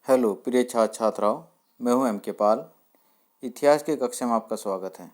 Hello प्रिय छात्र छात्राओं, मैं हूं के पाल। इतिहास की कक्षा में आपका स्वागत है।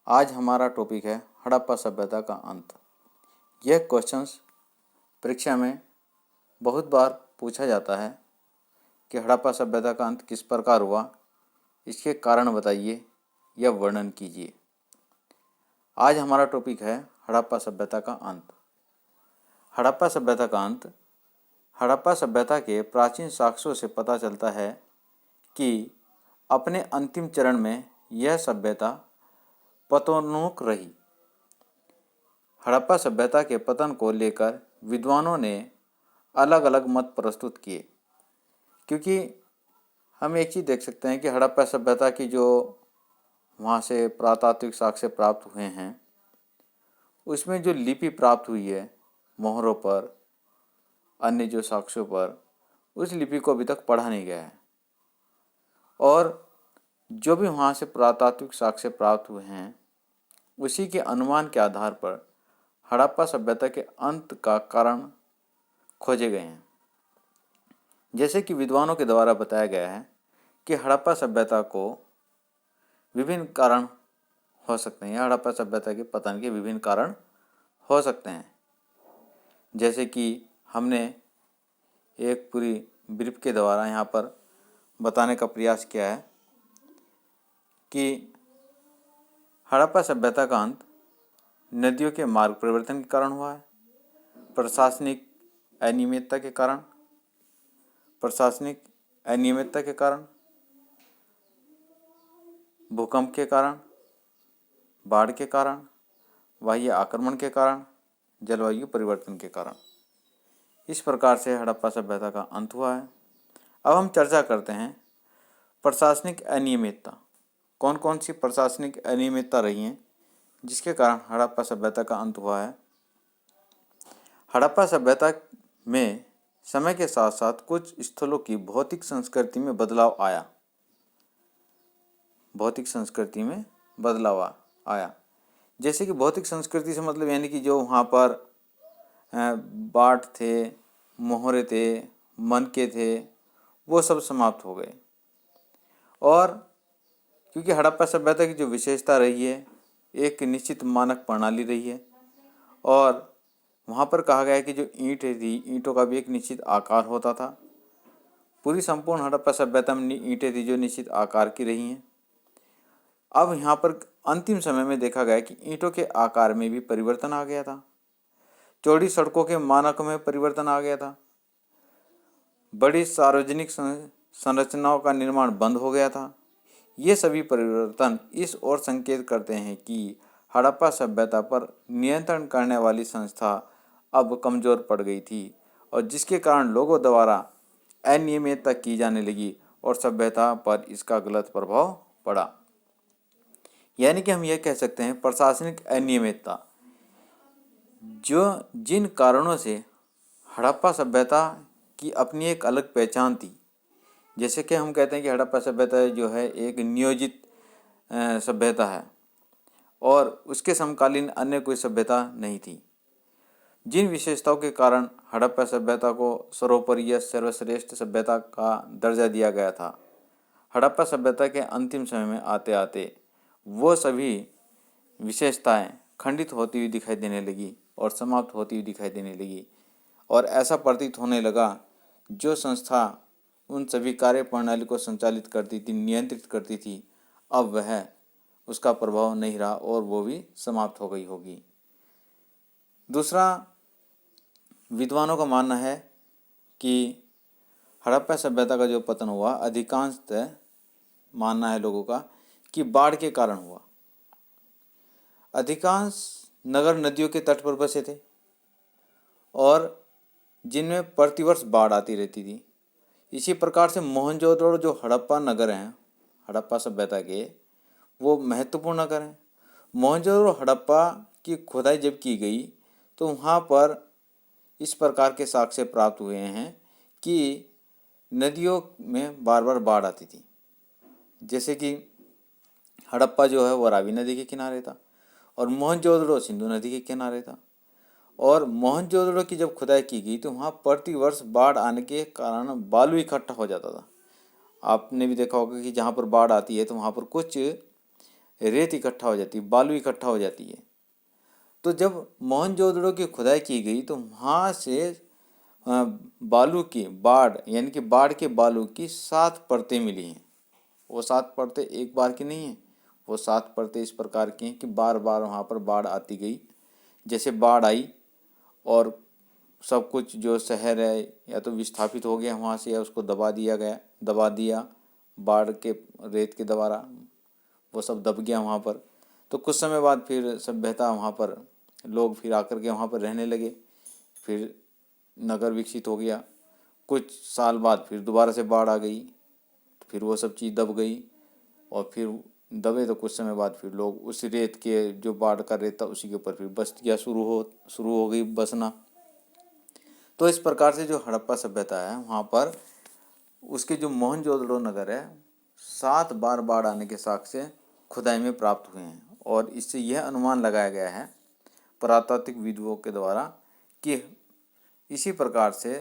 आज हमारा टॉपिक है हड़प्पा सभ्यता का अंत। यह क्वेश्चंस परीक्षा में बहुत बार पूछा जाता है कि हड़प्पा सभ्यता का अंत किस प्रकार हुआ, इसके कारण बताइए या वर्णन कीजिए। आज हमारा टॉपिक है हड़प्पा सभ्यता का अंत। हड़प्पा सभ्यता का अंत। हड़प्पा सभ्यता के प्राचीन साक्ष्यों से पता चलता है कि अपने अंतिम चरण में यह सभ्यता पतनोन्मुख रही। हड़प्पा सभ्यता के पतन को लेकर विद्वानों ने अलग अलग मत प्रस्तुत किए, क्योंकि हम एक चीज़ देख सकते हैं कि हड़प्पा सभ्यता की जो वहाँ से पुरातात्विक साक्ष्य प्राप्त हुए हैं, उसमें जो लिपि प्राप्त हुई है मोहरों पर, अन्य जो साक्ष्यों पर, उस लिपि को अभी तक पढ़ा नहीं गया है। और जो भी वहाँ से पुरातात्विक साक्ष्य प्राप्त हुए हैं, उसी के अनुमान के आधार पर हड़प्पा सभ्यता के अंत का कारण खोजे गए हैं। जैसे कि विद्वानों के द्वारा बताया गया है कि हड़प्पा सभ्यता को विभिन्न कारण हो सकते हैं, हड़प्पा सभ्यता के पतन के विभिन्न कारण हो सकते हैं। जैसे कि हमने एक पूरी ब्रीफ के द्वारा यहाँ पर बताने का प्रयास किया है कि हड़प्पा सभ्यता का अंत नदियों के मार्ग परिवर्तन के कारण हुआ है, प्रशासनिक अनियमितता के कारण, भूकंप के कारण, बाढ़ के कारण, बाह्य आक्रमण के कारण, जलवायु परिवर्तन के कारण। इस प्रकार से हड़प्पा सभ्यता का अंत हुआ है। अब हम चर्चा करते हैं प्रशासनिक अनियमितता। कौन कौन सी प्रशासनिक अनियमितता रही हैं जिसके कारण हड़प्पा सभ्यता का अंत हुआ है। हड़प्पा सभ्यता में समय के साथ साथ कुछ स्थलों की भौतिक संस्कृति में बदलाव आया। जैसे कि भौतिक संस्कृति से मतलब यानी कि जो वहाँ पर बाढ़ थे, मोहरे थे, मनके थे, वो सब समाप्त हो गए। और क्योंकि हड़प्पा सभ्यता की जो विशेषता रही है, एक निश्चित मानक प्रणाली रही है, और वहाँ पर कहा गया है कि जो ईंटें थी, ईंटों का भी एक निश्चित आकार होता था। पूरी संपूर्ण हड़प्पा सभ्यता में ईंटें थी जो निश्चित आकार की रही हैं। अब यहाँ पर अंतिम समय में देखा गया कि ईंटों के आकार में भी परिवर्तन आ गया था, चौड़ी सड़कों के मानक में परिवर्तन आ गया था, बड़ी सार्वजनिक संरचनाओं का निर्माण बंद हो गया था। ये सभी परिवर्तन इस ओर संकेत करते हैं कि हड़प्पा सभ्यता पर नियंत्रण करने वाली संस्था अब कमज़ोर पड़ गई थी, और जिसके कारण लोगों द्वारा अनियमितता की जाने लगी और सभ्यता पर इसका गलत प्रभाव पड़ा। यानी कि हम यह कह सकते हैं प्रशासनिक अनियमितता, जो जिन कारणों से हड़प्पा सभ्यता की अपनी एक अलग पहचान थी। जैसे कि हम कहते हैं कि हड़प्पा सभ्यता जो है एक नियोजित सभ्यता है और उसके समकालीन अन्य कोई सभ्यता नहीं थी। जिन विशेषताओं के कारण हड़प्पा सभ्यता को सर्वोपरि या सर्वश्रेष्ठ सभ्यता का दर्जा दिया गया था, हड़प्पा सभ्यता के अंतिम समय में आते आते वो सभी विशेषताएं खंडित होती हुई दिखाई देने लगी और समाप्त होती हुई दिखाई देने लगी, और ऐसा प्रतीत होने लगा जो संस्था उन सभी कार्य प्रणाली को संचालित करती थी, नियंत्रित करती थी, अब वह उसका प्रभाव नहीं रहा और वो भी समाप्त हो गई होगी। दूसरा, विद्वानों का मानना है कि हड़प्पा सभ्यता का जो पतन हुआ, अधिकांशतः मानना है लोगों का कि बाढ़ के कारण हुआ। अधिकांश नगर नदियों के तट पर बसे थे और जिनमें प्रतिवर्ष बाढ़ आती रहती थी। इसी प्रकार से मोहनजोदड़ो जो हड़प्पा नगर हैं हड़प्पा सभ्यता के, वो महत्वपूर्ण नगर हैं। मोहनजोदड़ो हड़प्पा की खुदाई जब की गई तो वहाँ पर इस प्रकार के साक्ष्य प्राप्त हुए हैं कि नदियों में बार बार बाढ़ आती थी। जैसे कि हड़प्पा जो है वो रावी नदी के किनारे था और मोहनजोदड़ो सिंधु नदी के किनारे था, और मोहनजोदड़ो की जब खुदाई की गई तो वहाँ प्रति वर्ष बाढ़ आने के कारण बालू इकट्ठा हो जाता था। आपने भी देखा होगा कि जहाँ पर बाढ़ आती है तो वहाँ पर कुछ रेत इकट्ठा हो जाती है, बालू इकट्ठा हो जाती है। तो जब मोहनजोदड़ो की खुदाई की गई तो वहाँ से बालू की बाढ़ यानी कि बाढ़ के बालू की 7 परतें मिली हैं। वो 7 परतें एक बार की नहीं है, वो 7 परतें इस प्रकार की हैं कि बार बार वहाँ पर बाढ़ आती गई। जैसे बाढ़ आई और सब कुछ जो शहर है या तो विस्थापित हो गया वहाँ से, या उसको दबा दिया बाढ़ के रेत के द्वारा, वो सब दब गया वहाँ पर। तो कुछ समय बाद फिर सभ्यता वहाँ पर लोग फिर आकर के वहाँ पर रहने लगे, फिर नगर विकसित हो गया। कुछ साल बाद फिर दोबारा से बाढ़ आ गई, फिर वो सब चीज़ दब गई, और फिर दबे तो कुछ समय बाद फिर लोग उस रेत के जो बाढ़ का रेत था उसी के ऊपर फिर बस्तियाँ शुरू हो गई बसना। तो इस प्रकार से जो हड़प्पा सभ्यता है वहाँ पर उसके जो मोहनजोदड़ो नगर है 7 बार बाढ़ आने के साक्ष्य खुदाई में प्राप्त हुए हैं। और इससे यह अनुमान लगाया गया है पुरातात्विक विदुओं के द्वारा कि इसी प्रकार से,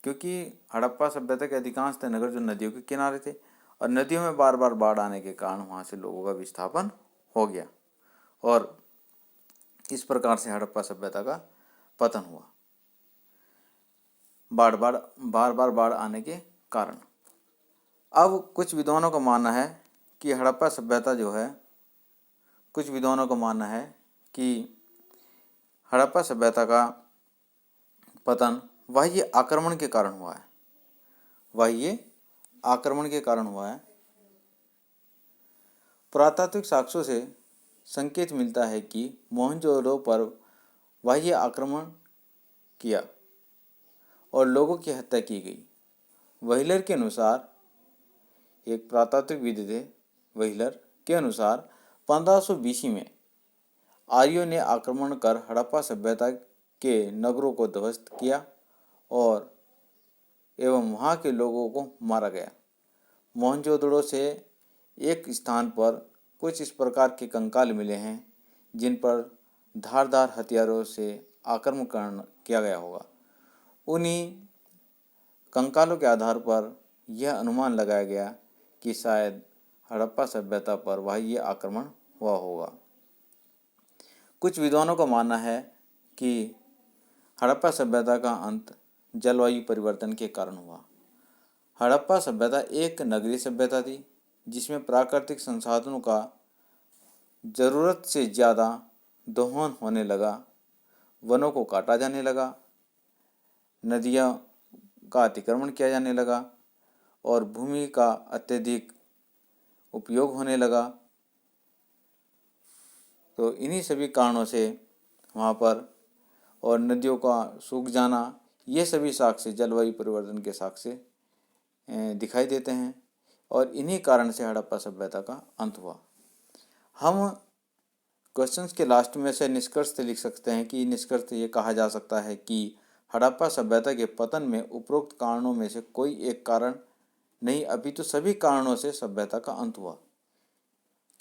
क्योंकि हड़प्पा सभ्यता के अधिकांश नगर जो नदियों के किनारे थे और नदियों में बार बार बाढ़ आने के कारण वहाँ से लोगों का विस्थापन हो गया, और इस प्रकार से हड़प्पा सभ्यता का पतन हुआ बार बार बाढ़ आने के कारण। अब कुछ विद्वानों का मानना है कि हड़प्पा सभ्यता जो है, कुछ विद्वानों का मानना है कि हड़प्पा सभ्यता का पतन बाह्य आक्रमण के कारण हुआ है, बाह्य आक्रमण के कारण हुआ है। पुरातात्विक साक्ष्यों से संकेत मिलता है कि मोहनजोदड़ो पर बाह्य आक्रमण किया और लोगों की हत्या की गई। व्हीलर के अनुसार, एक पुरातात्विक विद थे व्हीलर के अनुसार 1500 BC में आर्यों ने आक्रमण कर हड़प्पा सभ्यता के नगरों को ध्वस्त किया और एवं वहाँ के लोगों को मारा गया। मोहनजोदड़ो से एक स्थान पर कुछ इस प्रकार के कंकाल मिले हैं जिन पर धारदार हथियारों से आक्रमण किया गया होगा। उन्हीं कंकालों के आधार पर यह अनुमान लगाया गया कि शायद हड़प्पा सभ्यता पर बाह्य आक्रमण हुआ होगा। कुछ विद्वानों का मानना है कि हड़प्पा सभ्यता का अंत जलवायु परिवर्तन के कारण हुआ। हड़प्पा सभ्यता एक नगरीय सभ्यता थी जिसमें प्राकृतिक संसाधनों का ज़रूरत से ज़्यादा दोहन होने लगा, वनों को काटा जाने लगा, नदियों का अतिक्रमण किया जाने लगा और भूमि का अत्यधिक उपयोग होने लगा। तो इन्हीं सभी कारणों से वहाँ पर, और नदियों का सूख जाना, ये सभी साक्ष्य जलवायु परिवर्तन के साक्ष्य दिखाई देते हैं और इन्हीं कारण से हड़प्पा सभ्यता का अंत हुआ। हम क्वेश्चंस के लास्ट में से निष्कर्ष से लिख सकते हैं कि निष्कर्ष ये कहा जा सकता है कि हड़प्पा सभ्यता के पतन में उपरोक्त कारणों में से कोई एक कारण नहीं अपितु सभी कारणों से सभ्यता का अंत हुआ।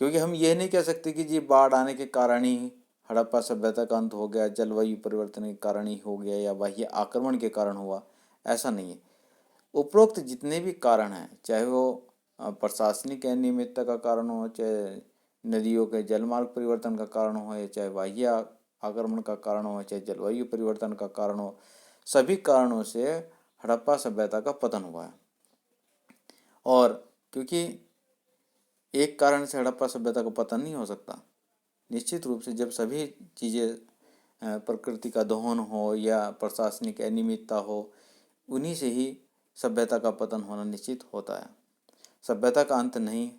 क्योंकि हम ये नहीं कह सकते कि जी बाढ़ आने के कारण ही हड़प्पा सभ्यता का अंत हो गया, जलवायु परिवर्तन के कारण ही हो गया या बाह्य आक्रमण के कारण हुआ, ऐसा नहीं है। उपरोक्त जितने भी कारण हैं, चाहे वो प्रशासनिक अनियमितता का कारण हो, चाहे नदियों के जलमार्ग परिवर्तन का कारण हो, या चाहे बाह्य आक्रमण का कारण हो, चाहे जलवायु परिवर्तन का कारण हो, सभी कारणों से हड़प्पा सभ्यता का पतन हुआ है। और क्योंकि एक कारण से हड़प्पा सभ्यता का पतन नहीं हो सकता, निश्चित रूप से जब सभी चीज़ें प्रकृति का दोहन हो या प्रशासनिक अनियमितता हो, उन्हीं से ही सभ्यता का पतन होना निश्चित होता है, सभ्यता का अंत नहीं।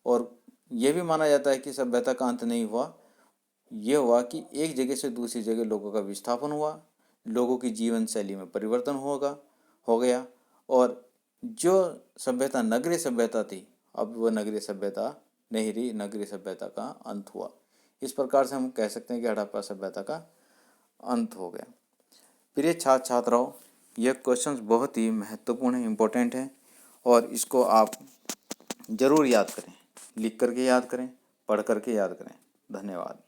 और यह भी माना जाता है कि सभ्यता का अंत नहीं हुआ, यह हुआ कि एक जगह से दूसरी जगह लोगों का विस्थापन हुआ, लोगों की जीवन शैली में परिवर्तन हो गया, और जो सभ्यता नगरीय सभ्यता थी अब वह नगरीय सभ्यता नहीं रही, नगरीय सभ्यता का अंत हुआ। इस प्रकार से हम कह सकते हैं कि हड़प्पा सभ्यता का अंत हो गया। प्रिय छात्र छात्राओं, यह क्वेश्चंस बहुत ही महत्वपूर्ण है, इम्पोर्टेंट है, और इसको आप ज़रूर याद करें, लिख करके याद करें, पढ़ करके याद करें। धन्यवाद।